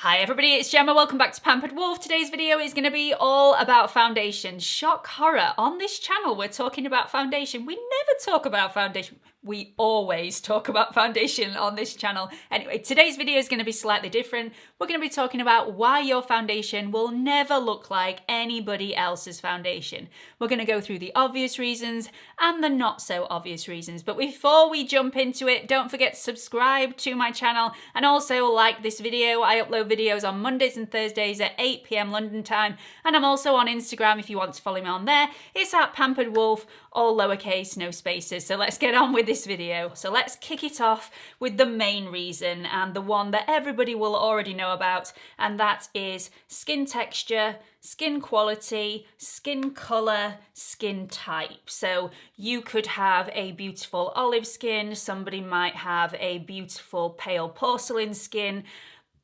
Hi everybody, it's Gemma. Welcome back to Pampered Wolf. Today's video is going to be all about foundation. Shock horror. On this channel, we're talking about foundation. We never talk about foundation. We always talk about foundation on this channel. Anyway, today's video is going to be slightly different. We're going to be talking about why your foundation will never look like anybody else's foundation. We're going to go through the obvious reasons and the not so obvious reasons. But before we jump into it, don't forget to subscribe to my channel and also like this video. I upload videos on Mondays and Thursdays at 8 PM London time, and I'm also on Instagram if you want to follow me on there. It's at Pampered Wolf, all lowercase, no spaces. So let's get on with this video. So let's kick it off with the main reason and the one that everybody will already know about, and that is skin texture, skin quality, skin color, skin type. So you could have a beautiful olive skin, somebody might have a beautiful pale porcelain skin.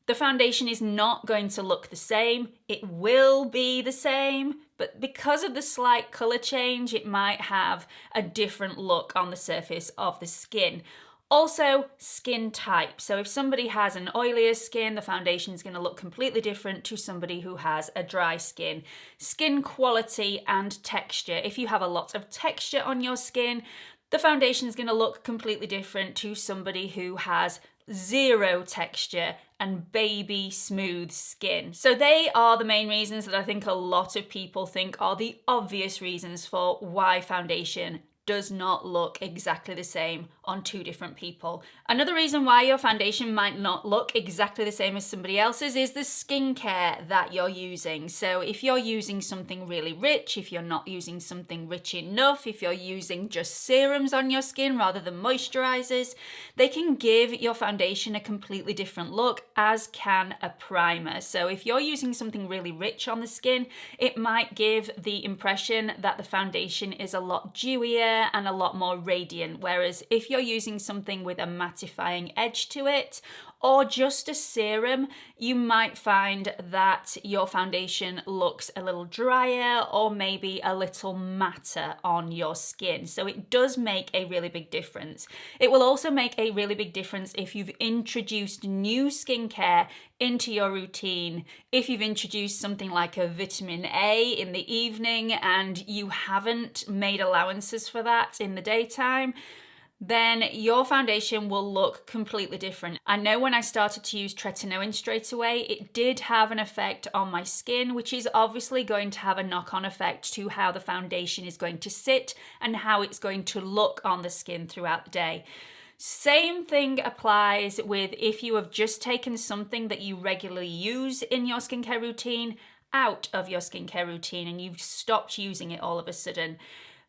The foundation is not going to look the same. It will be the same, but because of the slight color change, it might have a different look on the surface of the skin. Also, skin type. So if somebody has an oilier skin, the foundation is going to look completely different to somebody who has a dry skin. Skin quality and texture. If you have a lot of texture on your skin, the foundation is going to look completely different to somebody who has zero texture and baby smooth skin. So they are the main reasons that I think a lot of people think are the obvious reasons for why foundation does not look exactly the same on two different people. Another reason why your foundation might not look exactly the same as somebody else's is the skincare that you're using. So if you're using something really rich, if you're not using something rich enough, if you're using just serums on your skin rather than moisturizers, they can give your foundation a completely different look, as can a primer. So if you're using something really rich on the skin, it might give the impression that the foundation is a lot dewier and a lot more radiant, whereas if you're using something with a mattifying edge to it or just a serum, you might find that your foundation looks a little drier or maybe a little matter on your skin. So it does make a really big difference. It will also make a really big difference if you've introduced new skincare into your routine. If you've introduced something like a vitamin A in the evening and you haven't made allowances for that in the daytime, then your foundation will look completely different. I know when I started to use tretinoin straight away, it did have an effect on my skin, which is obviously going to have a knock-on effect to how the foundation is going to sit and how it's going to look on the skin throughout the day. Same thing applies with if you have just taken something that you regularly use in your skincare routine out of your skincare routine and you've stopped using it all of a sudden.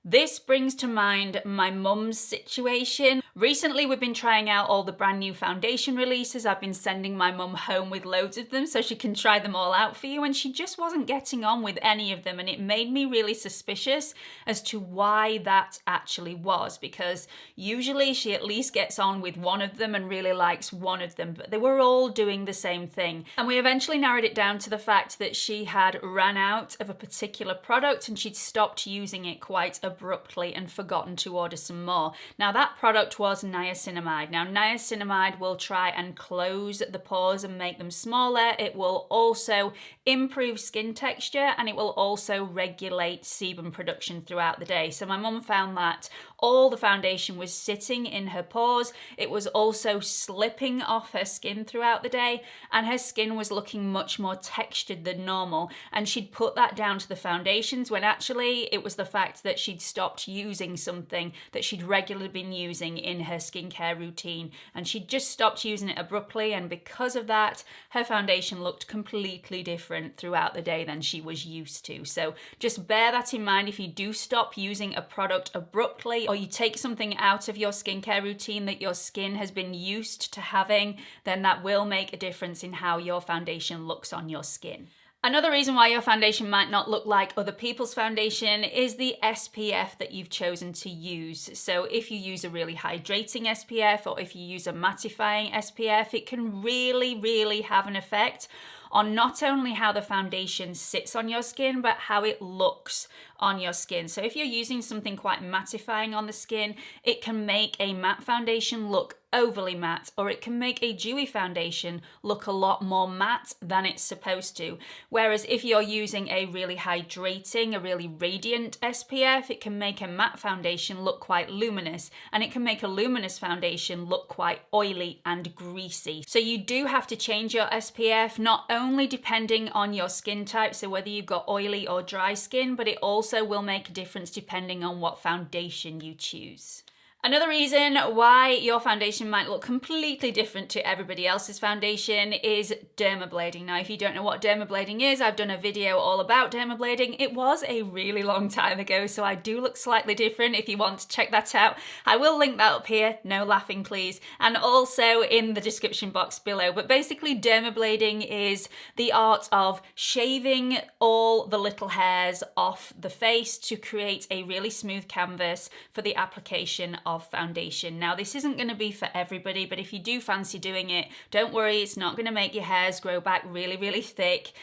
This brings to mind my mum's situation. Recently, we've been trying out all the brand new foundation releases. I've been sending my mum home with loads of them so she can try them all out for you, and she just wasn't getting on with any of them, and it made me really suspicious as to why that actually was, because usually she at least gets on with one of them and really likes one of them, but they were all doing the same thing. And we eventually narrowed it down to the fact that she had ran out of a particular product and she'd stopped using it quite abruptly and forgotten to order some more. Now that product was niacinamide. Now niacinamide will try and close the pores and make them smaller. It will also improve skin texture and it will also regulate sebum production throughout the day. So my mum found that all the foundation was sitting in her pores. It was also slipping off her skin throughout the day and her skin was looking much more textured than normal, and she'd put that down to the foundations when actually it was the fact that she'd stopped using something that she'd regularly been using in her skincare routine, and she'd just stopped using it abruptly, and because of that her foundation looked completely different throughout the day than she was used to. So just bear that in mind if you do stop using a product abruptly or you take something out of your skincare routine that your skin has been used to having, then that will make a difference in how your foundation looks on your skin. Another reason why your foundation might not look like other people's foundation is the SPF that you've chosen to use. So if you use a really hydrating SPF or if you use a mattifying SPF, it can really have an effect on not only how the foundation sits on your skin, but how it looks on your skin. So if you're using something quite mattifying on the skin, it can make a matte foundation look overly matte, or it can make a dewy foundation look a lot more matte than it's supposed to. Whereas if you're using a really hydrating, a really radiant SPF, it can make a matte foundation look quite luminous, and it can make a luminous foundation look quite oily and greasy. So you do have to change your SPF, not only depending on your skin type, so whether you've got oily or dry skin, but it also will make a difference depending on what foundation you choose. Another reason why your foundation might look completely different to everybody else's foundation is dermablading. Now, if you don't know what dermablading is, I've done a video all about dermablading. It was a really long time ago, so I do look slightly different if you want to check that out. I will link that up here, no laughing please, and also in the description box below. But basically, dermablading is the art of shaving all the little hairs off the face to create a really smooth canvas for the application of foundation. Now, this isn't going to be for everybody, but if you do fancy doing it, don't worry, it's not going to make your hairs grow back really, really thick.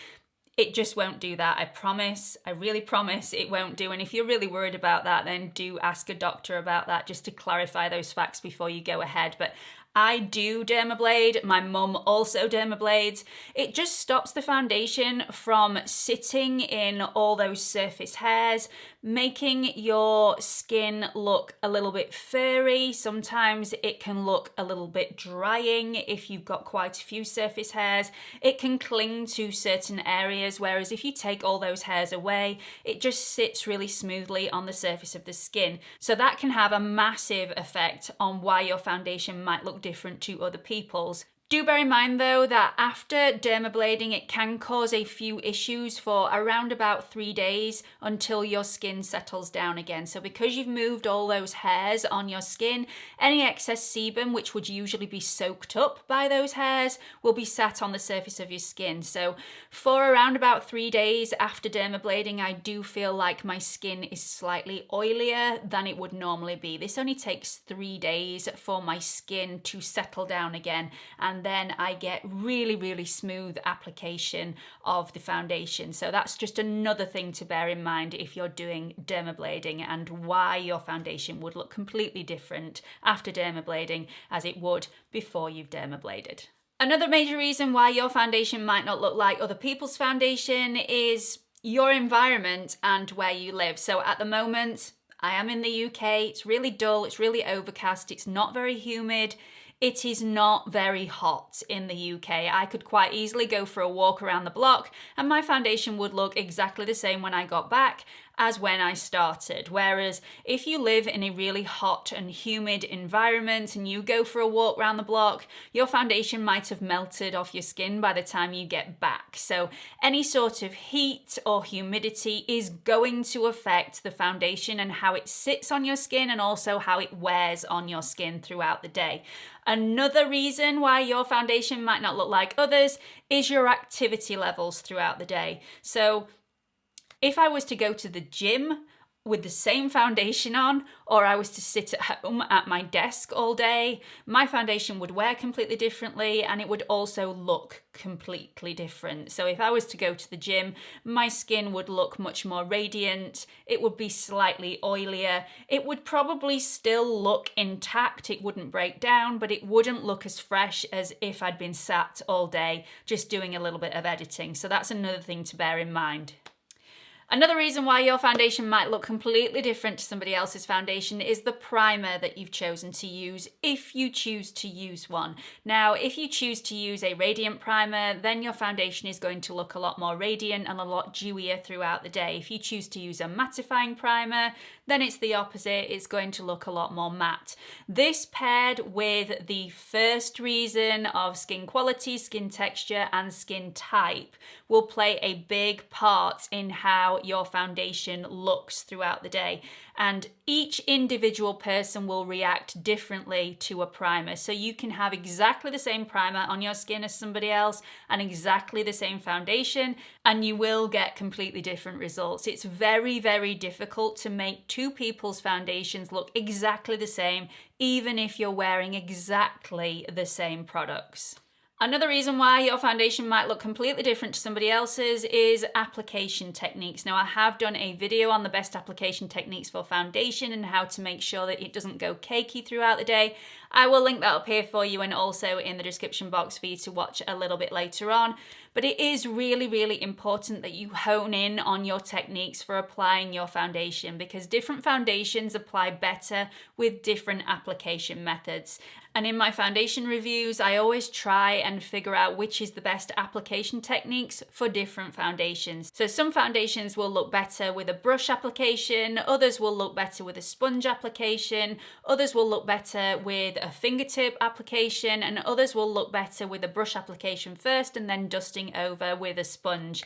It just won't do that. I promise. I really promise it won't do. And if you're really worried about that, then do ask a doctor about that just to clarify those facts before you go ahead. But I do dermablade. My mum also dermablades. It just stops the foundation from sitting in all those surface hairs, making your skin look a little bit furry. Sometimes it can look a little bit drying if you've got quite a few surface hairs. It can cling to certain areas, whereas if you take all those hairs away, it just sits really smoothly on the surface of the skin. So that can have a massive effect on why your foundation might look different to other people's. Do bear in mind though that after dermablading it can cause a few issues for around about 3 days until your skin settles down again. So because you've moved all those hairs on your skin, any excess sebum, which would usually be soaked up by those hairs, will be sat on the surface of your skin. So for around about 3 days after dermablading, I do feel like my skin is slightly oilier than it would normally be. This only takes 3 days for my skin to settle down again, and then I get really, really smooth application of the foundation. So that's just another thing to bear in mind if you're doing dermablading, and why your foundation would look completely different after dermablading as it would before you've dermabladed. Another major reason why your foundation might not look like other people's foundation is your environment and where you live. So at the moment, I am in the UK, it's really dull, it's really overcast, it's not very humid. It is not very hot in the UK. I could quite easily go for a walk around the block and my foundation would look exactly the same when I got back as when I started. Whereas if you live in a really hot and humid environment and you go for a walk around the block, your foundation might have melted off your skin by the time you get back. So any sort of heat or humidity is going to affect the foundation and how it sits on your skin, and also how it wears on your skin throughout the day. Another reason why your foundation might not look like others is your activity levels throughout the day. So if I was to go to the gym with the same foundation on, or I was to sit at home at my desk all day, my foundation would wear completely differently, and it would also look completely different. So if I was to go to the gym, my skin would look much more radiant, it would be slightly oilier, it would probably still look intact, it wouldn't break down, but it wouldn't look as fresh as if I'd been sat all day just doing a little bit of editing. So that's another thing to bear in mind. Another reason why your foundation might look completely different to somebody else's foundation is the primer that you've chosen to use, if you choose to use one. Now, if you choose to use a radiant primer, then your foundation is going to look a lot more radiant and a lot dewier throughout the day. If you choose to use a mattifying primer, then it's the opposite, it's going to look a lot more matte. This paired with the first reason of skin quality, skin texture, and skin type will play a big part in how your foundation looks throughout the day. And each individual person will react differently to a primer. So you can have exactly the same primer on your skin as somebody else and exactly the same foundation, and you will get completely different results. It's very, very difficult to make two people's foundations look exactly the same, even if you're wearing exactly the same products. Another reason why your foundation might look completely different to somebody else's is application techniques. Now, I have done a video on the best application techniques for foundation and how to make sure that it doesn't go cakey throughout the day. I will link that up here for you and also in the description box for you to watch a little bit later on. But it is really, really important that you hone in on your techniques for applying your foundation, because different foundations apply better with different application methods. And in my foundation reviews, I always try and figure out which is the best application techniques for different foundations. So some foundations will look better with a brush application, others will look better with a sponge application, others will look better with a fingertip application, and others will look better with a brush application first and then dusting over with a sponge.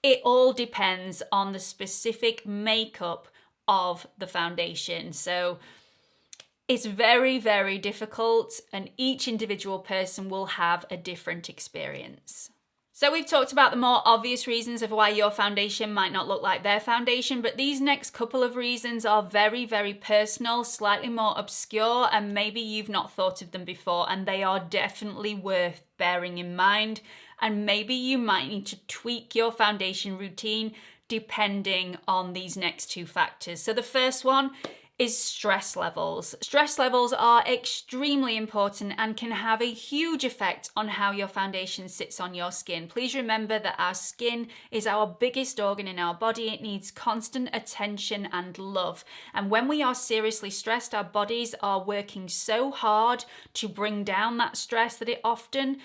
It all depends on the specific makeup of the foundation. So it's very, very difficult, and each individual person will have a different experience. So we've talked about the more obvious reasons of why your foundation might not look like their foundation, but these next couple of reasons are very, very personal, slightly more obscure, and maybe you've not thought of them before, and they are definitely worth bearing in mind. And maybe you might need to tweak your foundation routine depending on these next two factors. So the first one is stress levels. Stress levels are extremely important and can have a huge effect on how your foundation sits on your skin. Please remember that our skin is our biggest organ in our body. It needs constant attention and love. And when we are seriously stressed, our bodies are working so hard to bring down that stress that it often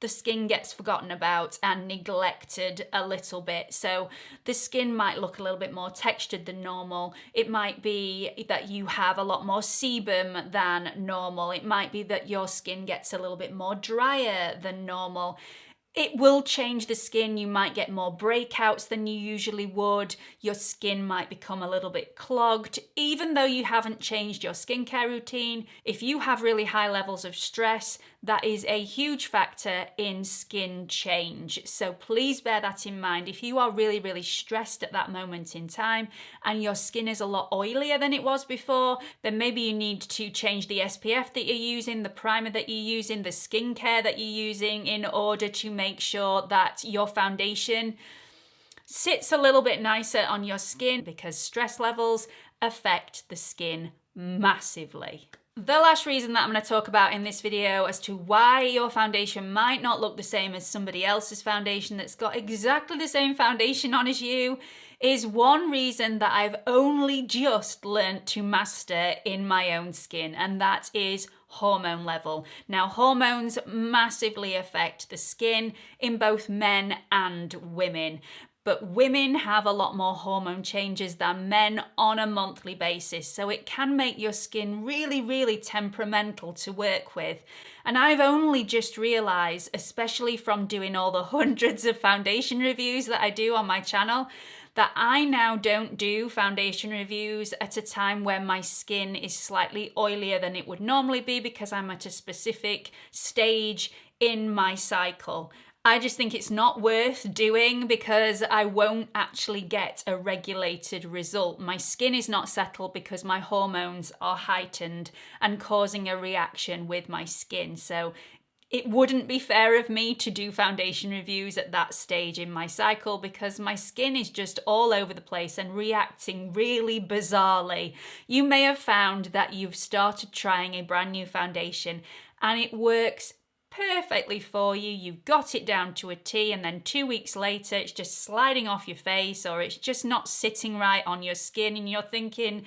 the skin gets forgotten about and neglected a little bit. So the skin might look a little bit more textured than normal. It might be that you have a lot more sebum than normal. It might be that your skin gets a little bit more drier than normal. It will change the skin. You might get more breakouts than you usually would. Your skin might become a little bit clogged. Even though you haven't changed your skincare routine, if you have really high levels of stress, that is a huge factor in skin change. So please bear that in mind. If you are really, really stressed at that moment in time and your skin is a lot oilier than it was before, then maybe you need to change the SPF that you're using, the primer that you're using, the skincare that you're using in order to make sure that your foundation sits a little bit nicer on your skin, because stress levels affect the skin massively. The last reason that I'm going to talk about in this video as to why your foundation might not look the same as somebody else's foundation that's got exactly the same foundation on as you is one reason that I've only just learned to master in my own skin, and that is hormone level. Now, hormones massively affect the skin in both men and women. But women have a lot more hormone changes than men on a monthly basis, so it can make your skin really, really temperamental to work with. And I've only just realised, especially from doing all the hundreds of foundation reviews that I do on my channel, that I now don't do foundation reviews at a time where my skin is slightly oilier than it would normally be, because I'm at a specific stage in my cycle. I just think it's not worth doing because I won't actually get a regulated result. My skin is not settled because my hormones are heightened and causing a reaction with my skin. So it wouldn't be fair of me to do foundation reviews at that stage in my cycle, because my skin is just all over the place and reacting really bizarrely. You may have found that you've started trying a brand new foundation and it works perfectly for you. You've got it down to a T, and then 2 weeks later it's just sliding off your face, or it's just not sitting right on your skin, and you're thinking,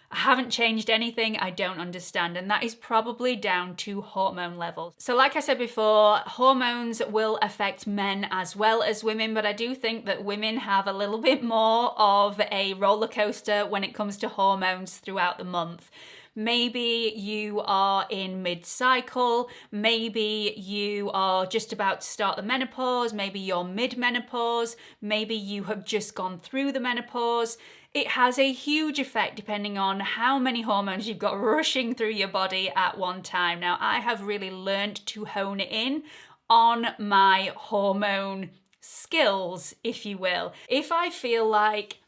I haven't changed anything, I don't understand. And that is probably down to hormone levels. So like I said before, hormones will affect men as well as women, but I do think that women have a little bit more of a roller coaster when it comes to hormones throughout the month. Maybe you are in mid-cycle, maybe you are just about to start the menopause, maybe you're mid-menopause, maybe you have just gone through the menopause. It has a huge effect depending on how many hormones you've got rushing through your body at one time. Now, I have really learned to hone in on my hormone skills, if you will. If I feel like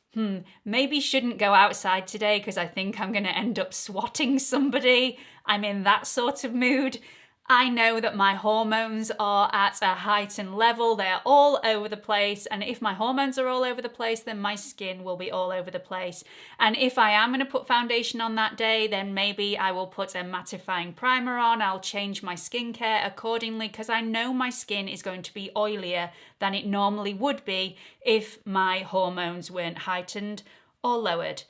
maybe shouldn't go outside today because I think I'm going to end up swatting somebody, I'm in that sort of mood, I know that my hormones are at a heightened level. They're all over the place. And if my hormones are all over the place, then my skin will be all over the place. And if I am going to put foundation on that day, then maybe I will put a mattifying primer on. I'll change my skincare accordingly because I know my skin is going to be oilier than it normally would be if my hormones weren't heightened or lowered.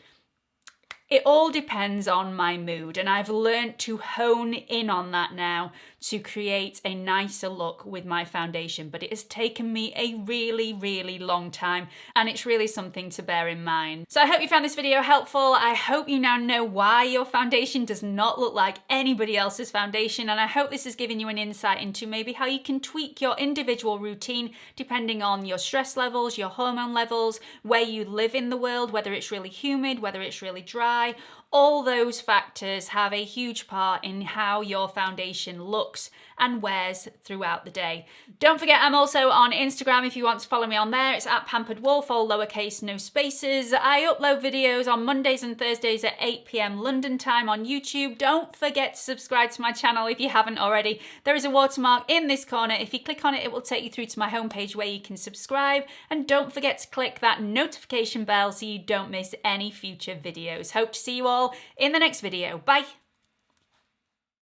It all depends on my mood, and I've learned to hone in on that now to create a nicer look with my foundation, but it has taken me a really, really long time, and it's really something to bear in mind. So I hope you found this video helpful. I hope you now know why your foundation does not look like anybody else's foundation, and I hope this has given you an insight into maybe how you can tweak your individual routine depending on your stress levels, your hormone levels, where you live in the world, whether it's really humid, whether it's really dry. All those factors have a huge part in how your foundation looks and wears throughout the day. Don't forget, I'm also on Instagram if you want to follow me on there. It's at Pampered Wolf, all lowercase, no spaces. I upload videos on Mondays and Thursdays at 8 p.m. London time on YouTube. Don't forget to subscribe to my channel if you haven't already. There is a watermark in this corner. If you click on it, it will take you through to my homepage where you can subscribe. And don't forget to click that notification bell so you don't miss any future videos. Hope to see you all in the next video. Bye.